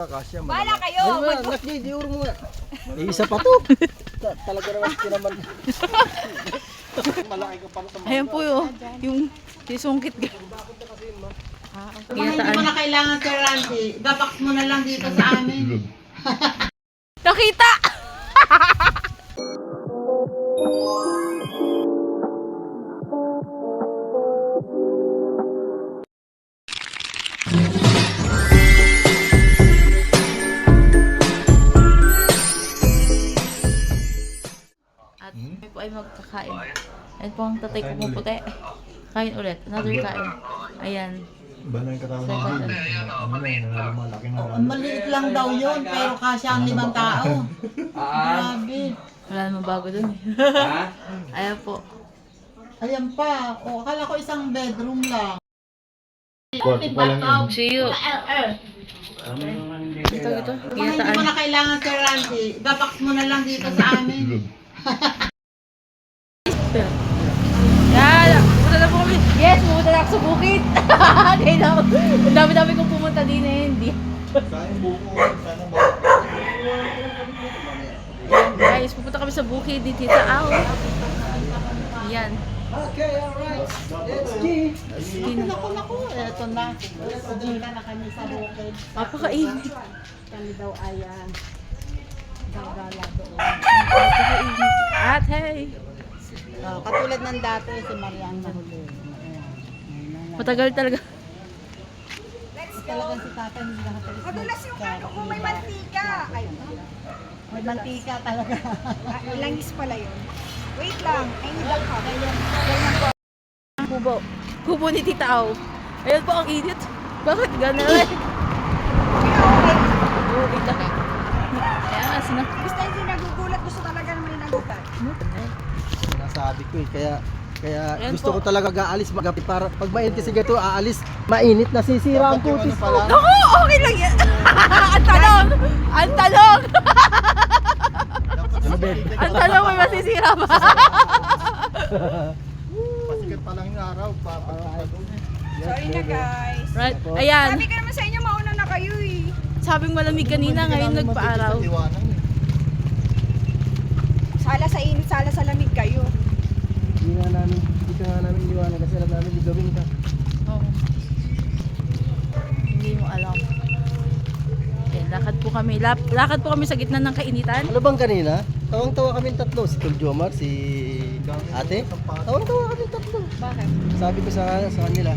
Kasya mo. Bala kayo! Nakdidiur mo nga. Isa pa to. Talaga naman kinaman. Malaki ka pala sa mga. Ayan po yung sisungkit ka. Kung hindi mo na kailangan, Sir Randy, babaks mo na lang dito sa amin. Nakita! At kami po ay magkakain. Ayan po ang tatay ko puputi. Kain ulit. Another kain. Ayan. Bala yung katawan mo. Ano na yun, malaki na. Ang maliit lang daw yun, pero kasya ang 5 tao. Grabe. Wala namang bago dun eh. Ayan po. Ayan pa. O, akala ko isang bedroom lang. See you. Ito. Kung hindi mo na kailangan, Sir Randy, babaks mo na lang dito sa amin. Yan! Pumunta na po kami. Yes! Pumunta na ako sa bukid. Ang dami-dami kong pumunta din eh. Hindi. Sayang buko. Sana ba? Guys, pupunta kami sa bukid di Tita Au. Yan. Okay, alright. Let's see. Naku, eto na. Pagila na kami sa bukid. Papakainit. Kami daw ayan. Gagala doon. Papakainit. At hey! Katulad ng dati, si Marian nahuli. Matagal talaga. Talagang si Tata hindi nakatalis. Madulas yung ano kung may mantika. Ay, May mantika talaga. langis pala yun. Wait lang, I need a cup. Kubo. Kubo ni Tita Au. Ayan po ang init. Bakit gano'n? Oo, ito. Ayan, asina. Basta hindi nagugulat, gusto talaga na may nagugat. Sinasabi ko eh, kaya Ayan gusto po. ko talaga aalis magabi para pag mainit kasi gato aalis, mainit nasisira ang kutis ko. Naku, okay lang yan. Ang talong! Ang talong! Ano Ben? Ang talong may masisira ba? Pasikat pa lang yung araw, papalakad. Sorry na guys. Right, ayan. Sabi ko naman sa inyo, mauna na kayo eh. Sabing malamig kanina, ngayon nagpa-araw. Sala sa init, sala sa lamig kayo. Hindi ka nga namin iniwanan kasi alam namin ligawin ka. Oo. Hindi mo alam. Ayan, lakad po kami. Lakad po kami sa gitna ng kainitan. Ano bang kanina? Tawang-tawa kami tatlo, si Tol Jomar, si ate. Tawang-tawa kami tatlo. Bakit? Sabi ko sa kanila,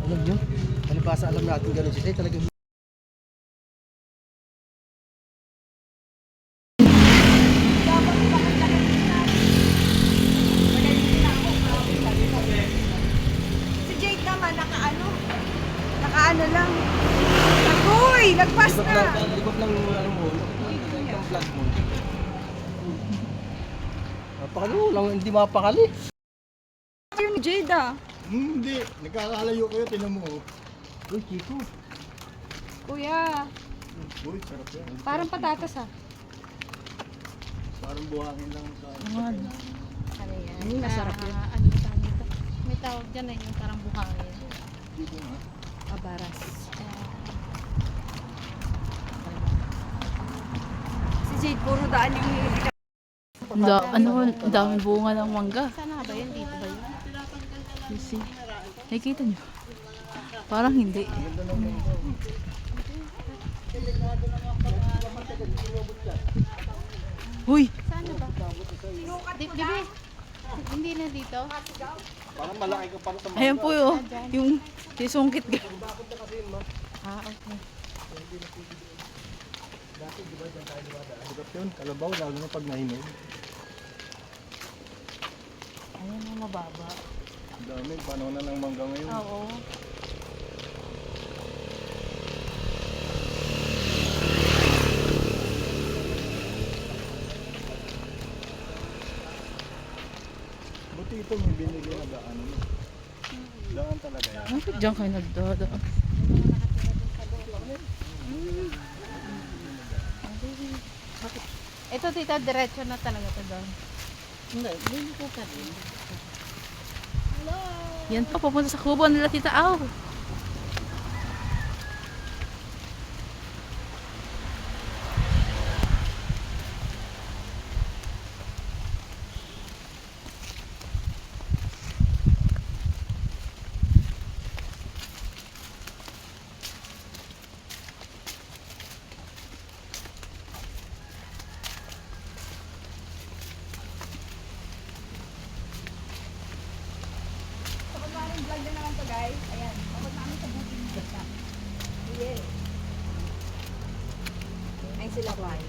alam nyo, palibasa alam natin gano'n siya. Talagang Si Jade naman, nakaano lang. Agoy, nagpas na. likot lang yung ano mo, yung vlog mo. Napakali mo lang, hindi mapakali. Yung Jade ah. Hindi, nagkakalayo kayo, tinan mo. Uy, Chico. Kuya, Uy, sarap yan. parang patatas ah. Parang buhangin lang sa... Ano yan? Masarap yan. Ano yung tawag nito? May tawag dyan na yung parang buhangin. Abaras. Si Jade, puro daan yung hilig. Daming bunga ng mangga. Sana ba yun? Dito ba yun? You see? Nakikita nyo? Parang hindi. Uy! Sana ba? Di ba? Hindi na dito? Parang malaki ka para sa mga... Ayan po yung sisungkit ka. Okay. Sarap yun, kalabaw, lalo na pag nahinog. Ayan ang mababa. Ang dami, panahon na ng mangga ngayon. Oo. Buti ito may binigay na daan. Daan talaga yan. Bakit dyan kayo nagdadaan? Ito dito, diretso na talaga ito doon. Hindi ko ka rin. Yan pa, papunta sa kubo nila Tita Au. sila kaya.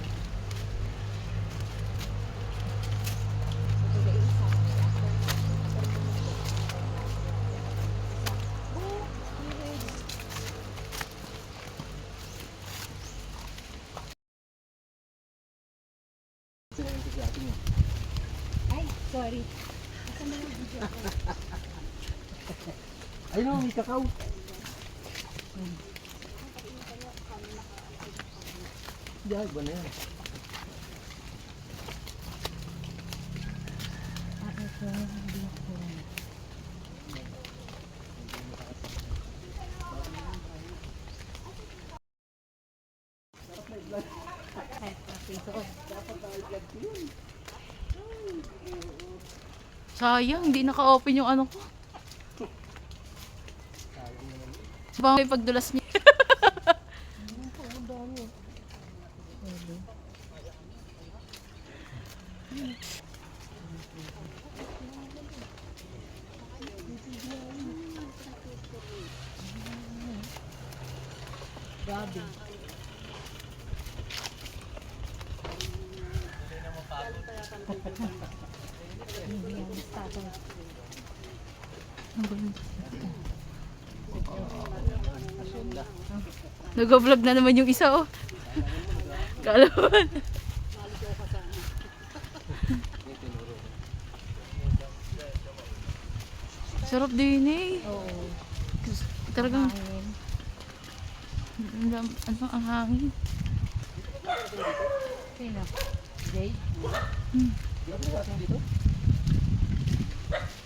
Ay, sorry. Ayun o, may kakao. Diyan, ba na yan? Sayang, hindi naka-open yung ano ko. Baka may pagdulas niya. Nag-vlog na naman yung isa, oh. Kalawan. Sarap din eh. Oo. Talagang ano ang hangin. Sino? Jade?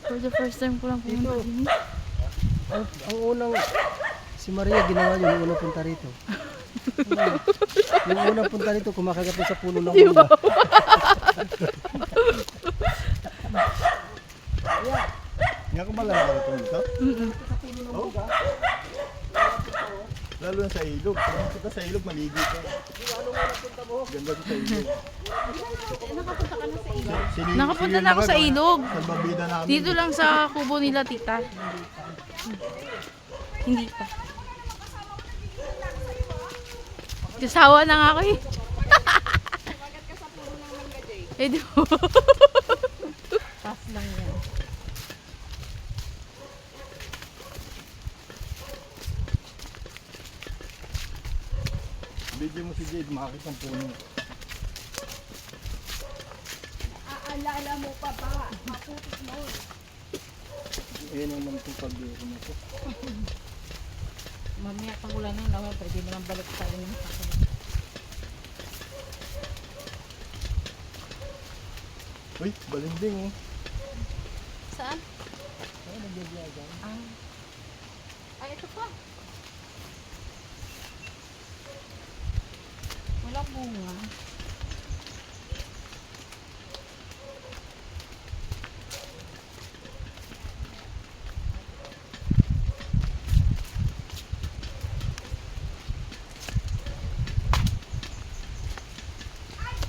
For the first time ko lang pumunta din. Ang unang, si Maria ginawa yun, yung unang punta rito. Yung unang punta rito, kumakagat doon sa puno ng muna. Nga ko malala ito dito? Oo. Lalo na sa ilog. Kung kita sa ilog, maligo ka. Ganda ko sa ilog. Nakapunta na ako sa ilog. Salbabida namin. Dito lang sa kubo nila, tita. Hindi pa. Kasawa na nga ako eh. Eh di mo. Pass lang yan. Video mo si Jade, makakit ang puno. Aalala mo pa ba? Maputik mo. Ayan naman itong pag-iiro na ito. Mamaya pag wala nang naman, pwede naman balik tayo ng sakit. Uy, balinding oh. Saan? Ay, ito pa. Walang bunga.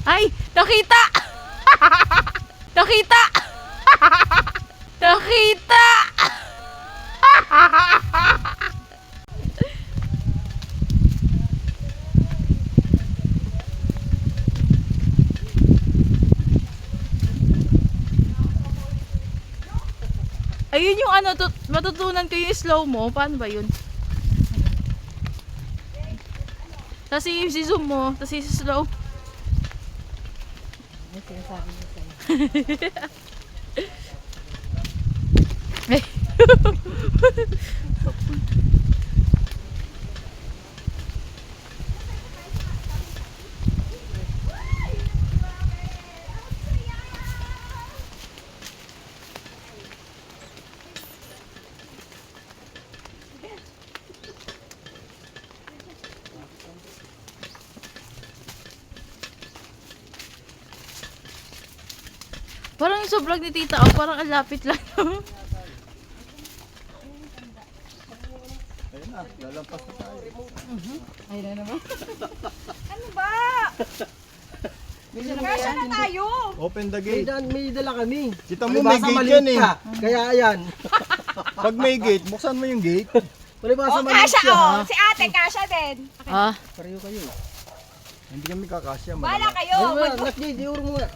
Ay! Nakita! Nakita! Nakita! Ayun yung ano, matutunan ko yung slow mo. Paano ba yun? Tapos i-zoom mo, tapos i-slow. May sinasabi niya sa'yo. Eh. Parang yung sa vlog ni Tita, oh, parang ang lapit lang. Ayun na, lalampas na tayo. Ay na naman. Ano ba? Kasya na tayo. Open the May, gate. may dala kami. Kita mo may gate yan eh. Kaya ayan. Pag may gate, buksan mo yung gate. Palibasa O, maliit kasya siya ha. Si ate, kasya din. Ah, Pareho kayo. Hindi kami kakasya. Bala kayo! Ano ba? Anak niya, di-uro mo nga.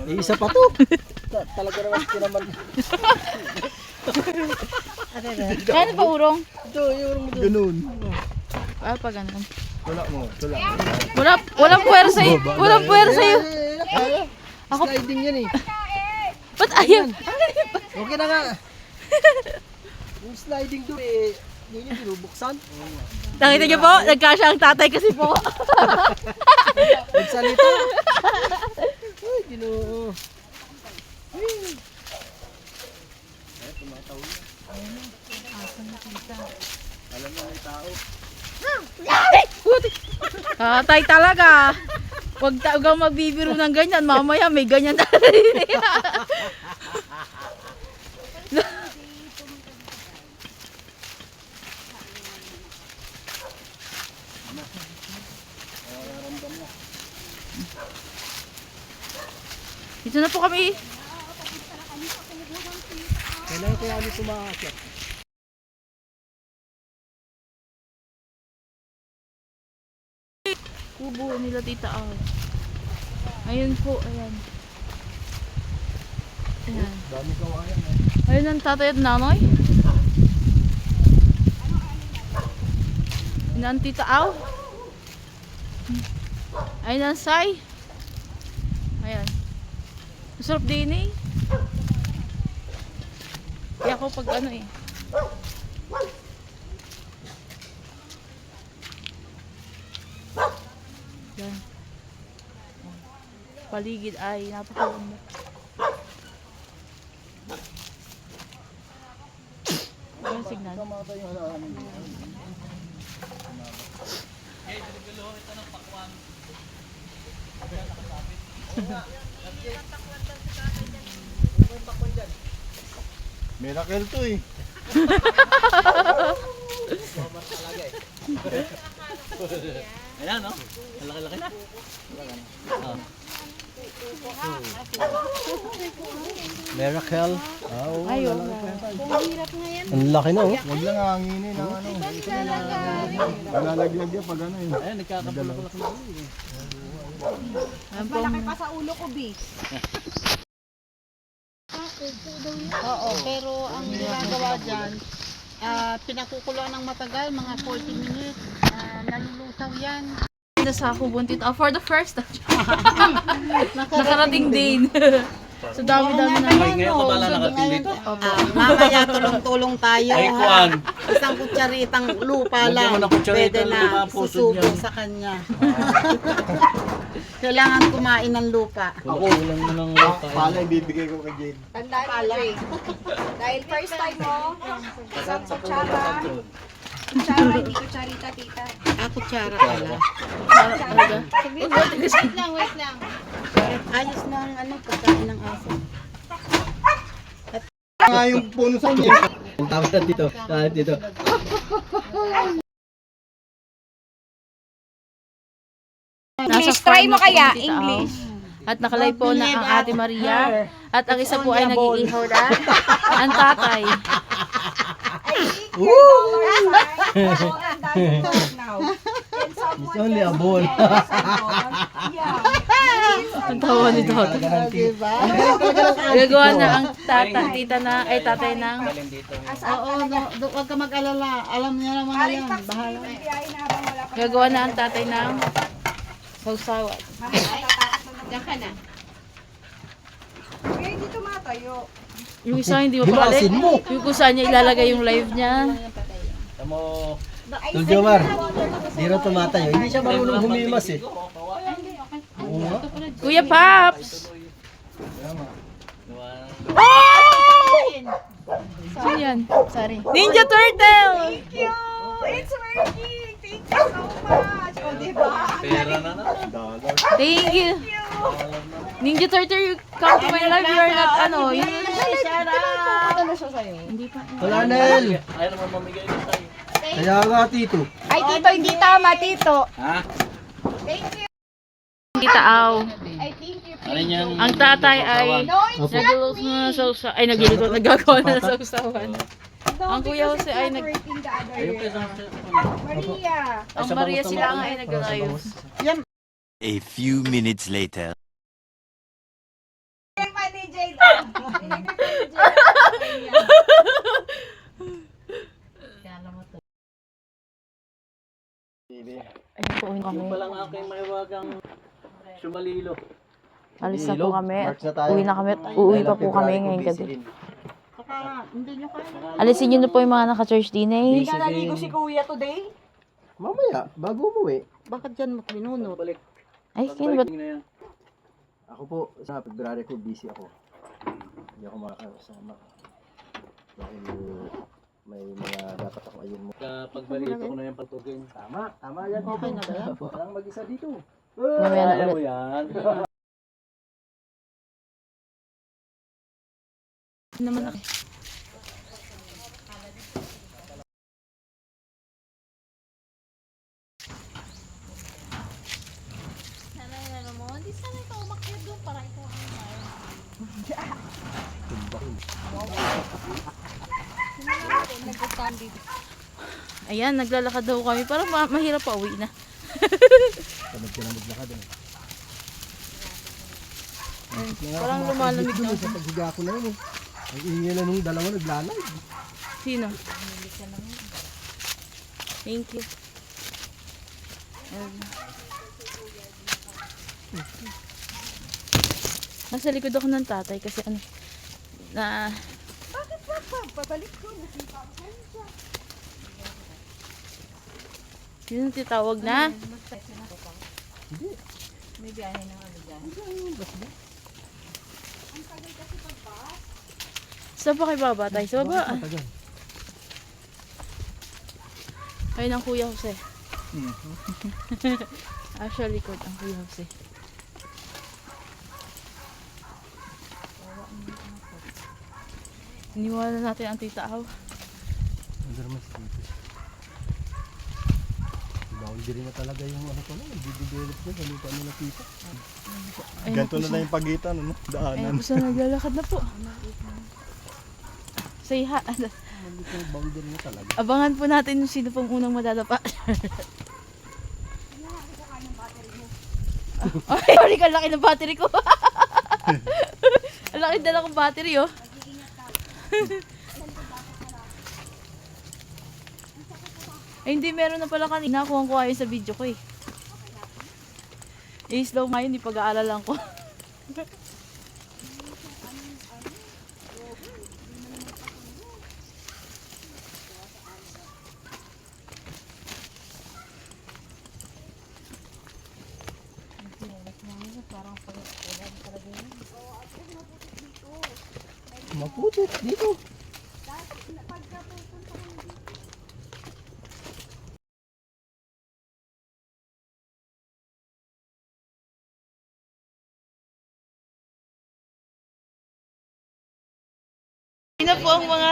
Isa pa to. Talaga naman tinaman. Kaya pa urong? Ito, i-uro mo doon. Ganun. Ah, pa ganun. Tula mo. Tula. Walang puwersa eh. Walang puwersa yun. Ako sliding yan eh. Ba't ayaw? Okay na nga. Yung sliding doon eh, yun yung binubuksan. Nakita niyo po? Nagkasya ang tatay kasi po. Nagsalita. Ay, ginoo. Tatay talaga. Huwag kang magbibiro ng ganyan. Mamaya may ganyan na rin. Dito na po kami. Kailangan ko lang tumakakit. Kubo nila tita Aw. Ayun po, ayan. Ayan. Dami kawayan eh. Ayun ang tatay at nanay. Ayun ang tita Aw. Ayun ang say. Ayan. Masarap din eh. Kaya ako pag ano eh. Yan. Paligid ay napakaganda. Ano yung signal? Kamatay yung halaan. Miracle to eh. Ayan, no? Malaki-laki na. Miracle. Oh, Ay, oh. ang laki na, oh. Huwag lang hanginin ang ano. Malalaglag yan pag ano eh. Ayan, nagkakapulak-ulak na. Ayan po. Malaki pa sa ulo ko, B. Oo, pero ang ginagawa dyan, pinakukuluan ng matagal, mga 40 minutes, nalulusaw yan. Sa kubo tita Aw for the first time. Nakarating din. So dami-dami na. Ngayon ka pala nakating dito. Mamaya tulong-tulong tayo. Ay, kuwan. Isang kutsaritang lupa Lagyan lang, mo ng kutsarita, pwede na lumapusod susubo yan. sa kanya. Kailangan kumain ng lupa. Ako, ulang mo ng Pala ibibigay ko kay Jade. Tandaan mo, Dre. Dahil first time mo, isang kutsara. Kutsara, hindi kutsarita, tita. Kutsara pala. Wait lang. Ayos na ang ano, pagkain ng aso. Nga yung puno sa kanya. Ang tawag na dito. Dito. English, farm try mo na po kaya, ang tita Aw. English. At nakalay po na ang Ate Maria. At ang isa po ay nag-iihaw na. Ang tatay. It's only a ball. Ang tawa ni tatay. Gagawa na ang tita na, ay tatay ng Oo, huwag ka mag-alala. Alam niya naman na yan. Bahala. gagawa na ang tatay ng sausawan. Diyan ka na. Kaya hindi tumatayo. Yung isa hindi Himasin mapakali. mo. Yung kung saan niya ilalagay yung live niya. Tamo. Tol Jomar, di rin tumatayo. Hindi siya marunong humimas eh. Oo nga. Kuya Paps! Sino yan? Sorry. Ninja Turtle! Thank you! It's working! Thank you so much! O, diba? Pera na na. Thank you. Ninja Turtle, you come to my life. You are not ano. Hindi pa. Colonel! Ayaw naman mamigay na tayo. Kaya nga, Tito. Ay, tito, hindi tama, tito. Ha? Thank you. Tita Aw. I think you Ano yan? Ang tatay ay No, it's nagluluto na ng sausawan. Ay, nagluluto. Nagagawa na ng sausawan. no, Ang Kuya because Jose it's ay not nag- working the other Ayun way. pa Maria. Ang Maria sila nga ay nag-ayos. A few minutes later. Ayun po, uwi na kami. Yung palang aking mahiwagang sumalilo. Alis na po kami. March na tayo. Uwi na kami. Uuwi pa po kami ngayong gabi. Saka, hindi nyo kaya. Alisin nyo na po yung mga naka-church din eh. Hindi ka naligo si Kuya today? Mamaya, bago umuwi. Bakit dyan mo pinunot? Balik. Ay, kino ba? Ako po, sa February ko, busy ako. Hindi ako makakasama. Dahil may mga dapat ako ayun mo. Pagbalik ko na yung patugin. Tama yan. Okay na ba yan? Walang mag-isa dito. Mamaya na Ayaw ulit. mo yan. Naman ako. Ayan, naglalakad daw kami. Parang mahirap pa uwi na. Tamad ka na maglakad. Parang lumalamig na. Sa paghiga ko na yun eh. Ang ingay na nung dalawa naglalay. Sino? Thank you. Ayan. Nasa likod ako ng tatay kasi ano na Pabalik ko. yun ang titawag na May biyahe ng ano dyan. saan pa kayo baba tayo? Sa baba ah. Matagal. Ayun ang Kuya Jose. Actually, likod ang Kuya Jose. Iniwanan natin ang tita Aw. Undermas dito. Boundary na talaga yung ano ko na. Nagdidevelop dyan sa lupa nila tita. Ayun Ganito po na lang yung pagitan, ano? Ayun Daanan. po sa naglalakad na po. Say hi. Nandito yung boundary na talaga. Abangan po natin yung sino pong unang madadapa. Ay, sorry ka, laki ng battery ko. Ang laki dala kong battery, oh. Ay, hindi, meron na pala kanina. Nakuha ko ayun sa video ko, eh. I-slow nga yun, ipag-aaralan ko. Maputik dito. Sino po ang mga...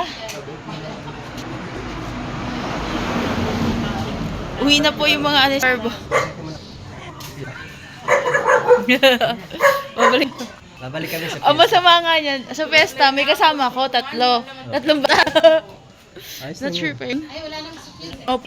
Uwi na po yung mga anisarbo. Babalik ko. Babalik kami sa Ang masama nga yan, sa pesta, may kasama ko, tatlong bata. Ayos Not na sure yun. pa yun. Oh.